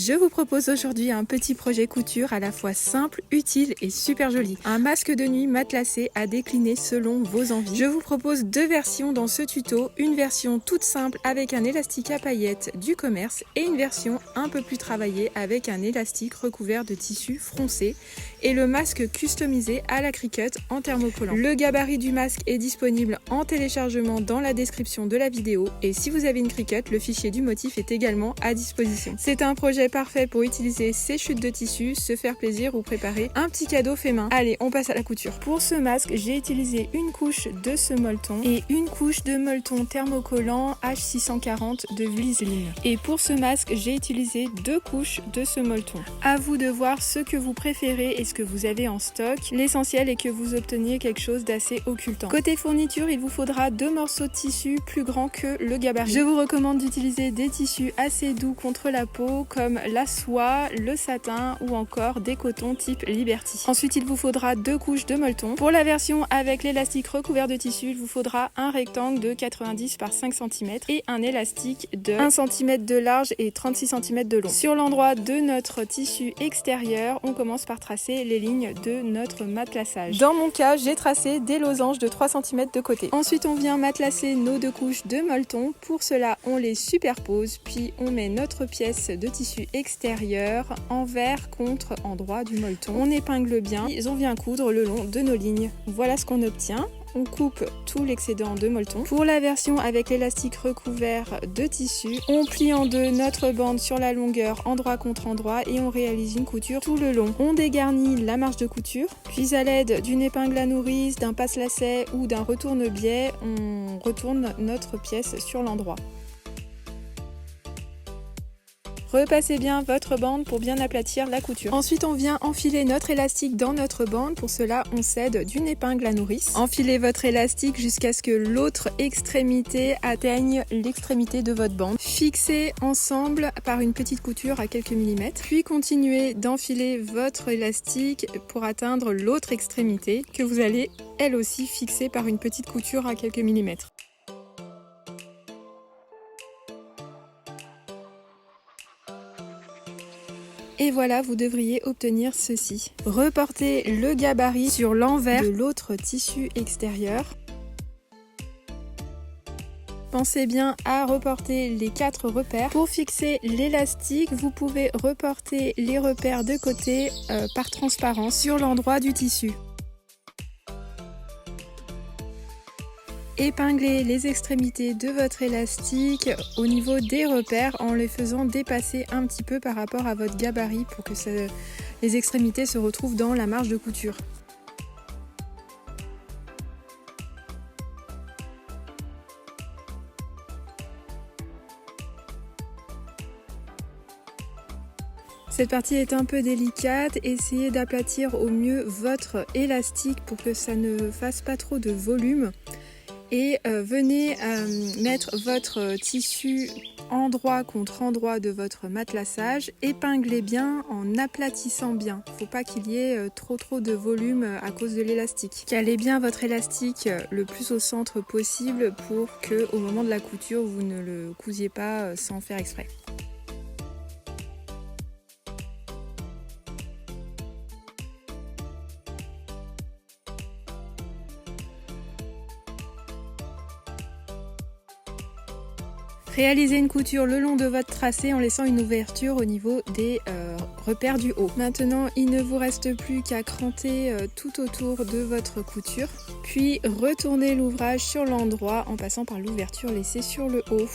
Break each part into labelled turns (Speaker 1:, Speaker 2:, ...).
Speaker 1: Je vous propose aujourd'hui un petit projet couture à la fois simple, utile et super joli. Un masque de nuit matelassé à décliner selon vos envies. Je vous propose deux versions dans ce tuto, une version toute simple avec un élastique à paillettes du commerce et une version un peu plus travaillée avec un élastique recouvert de tissu froncé et le masque customisé à la Cricut en thermocollant. Le gabarit du masque est disponible en téléchargement dans la description de la vidéo et si vous avez une Cricut, le fichier du motif est également à disposition. C'est un projet parfait pour utiliser ces chutes de tissu, se faire plaisir ou préparer un petit cadeau fait main. Allez, on passe à la couture. Pour ce masque, j'ai utilisé une couche de ce molleton et une couche de molleton thermocollant H640 de Vliesline. Et pour ce masque, j'ai utilisé deux couches de ce molleton. À vous de voir ce que vous préférez et ce que vous avez en stock. L'essentiel est que vous obteniez quelque chose d'assez occultant. Côté fourniture, il vous faudra deux morceaux de tissu plus grands que le gabarit. Je vous recommande d'utiliser des tissus assez doux contre la peau comme la soie, le satin ou encore des cotons type Liberty. Ensuite, il vous faudra deux couches de molleton. Pour la version avec l'élastique recouvert de tissu, il vous faudra un rectangle de 90 par 5 cm et un élastique de 1 cm de large et 36 cm de long. Sur l'endroit de notre tissu extérieur, on commence par tracer les lignes de notre matelassage. Dans mon cas, j'ai tracé des losanges de 3 cm de côté. Ensuite, on vient matelasser nos deux couches de molleton. Pour cela, on les superpose, puis on met notre pièce de tissu extérieur envers contre endroit du molleton. On épingle bien et on vient coudre le long de nos lignes. Voilà ce qu'on obtient. On coupe tout l'excédent de molleton. Pour la version avec l'élastique recouvert de tissu, on plie en deux notre bande sur la longueur endroit contre endroit et on réalise une couture tout le long. On dégarnit la marge de couture, puis à l'aide d'une épingle à nourrice, d'un passe-lacet ou d'un retourne-biais, on retourne notre pièce sur l'endroit. Repassez bien votre bande pour bien aplatir la couture. Ensuite, on vient enfiler notre élastique dans notre bande. Pour cela, on s'aide d'une épingle à nourrice. Enfilez votre élastique jusqu'à ce que l'autre extrémité atteigne l'extrémité de votre bande. Fixez ensemble par une petite couture à quelques millimètres. Puis continuez d'enfiler votre élastique pour atteindre l'autre extrémité que vous allez elle aussi fixer par une petite couture à quelques millimètres. Et voilà, vous devriez obtenir ceci. Reportez le gabarit sur l'envers de l'autre tissu extérieur. Pensez bien à reporter les 4 repères. Pour fixer l'élastique, vous pouvez reporter les repères de côté par transparence sur l'endroit du tissu. Épinglez les extrémités de votre élastique au niveau des repères en les faisant dépasser un petit peu par rapport à votre gabarit pour que les extrémités se retrouvent dans la marge de couture. Cette partie est un peu délicate, essayez d'aplatir au mieux votre élastique pour que ça ne fasse pas trop de volume. Et venez mettre votre tissu endroit contre endroit de votre matelassage. Épinglez bien en aplatissant bien. Il ne faut pas qu'il y ait trop de volume à cause de l'élastique. Calez bien votre élastique le plus au centre possible pour que au moment de la couture, vous ne le cousiez pas sans faire exprès. Réalisez une couture le long de votre tracé en laissant une ouverture au niveau des repères du haut. Maintenant, il ne vous reste plus qu'à cranter tout autour de votre couture, puis retournez l'ouvrage sur l'endroit en passant par l'ouverture laissée sur le haut.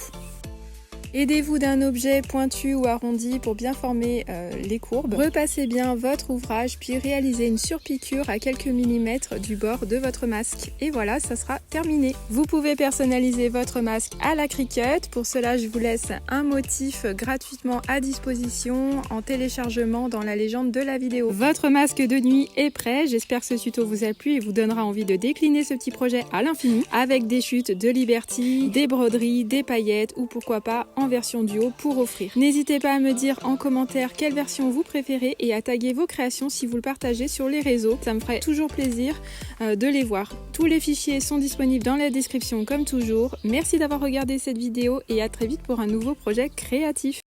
Speaker 1: Aidez-vous d'un objet pointu ou arrondi pour bien former les courbes. Repassez bien votre ouvrage puis réalisez une surpiqûre à quelques millimètres du bord de votre masque. Et voilà, ça sera terminé. Vous pouvez personnaliser votre masque à la Cricut. Pour cela, je vous laisse un motif gratuitement à disposition en téléchargement dans la légende de la vidéo. Votre masque de nuit est prêt. J'espère que ce tuto vous a plu et vous donnera envie de décliner ce petit projet à l'infini avec des chutes de Liberty, des broderies, des paillettes ou pourquoi pas en version duo pour offrir. N'hésitez pas à me dire en commentaire quelle version vous préférez et à taguer vos créations si vous le partagez sur les réseaux. Ça me ferait toujours plaisir de les voir. Tous les fichiers sont disponibles dans la description comme toujours. Merci d'avoir regardé cette vidéo et à très vite pour un nouveau projet créatif.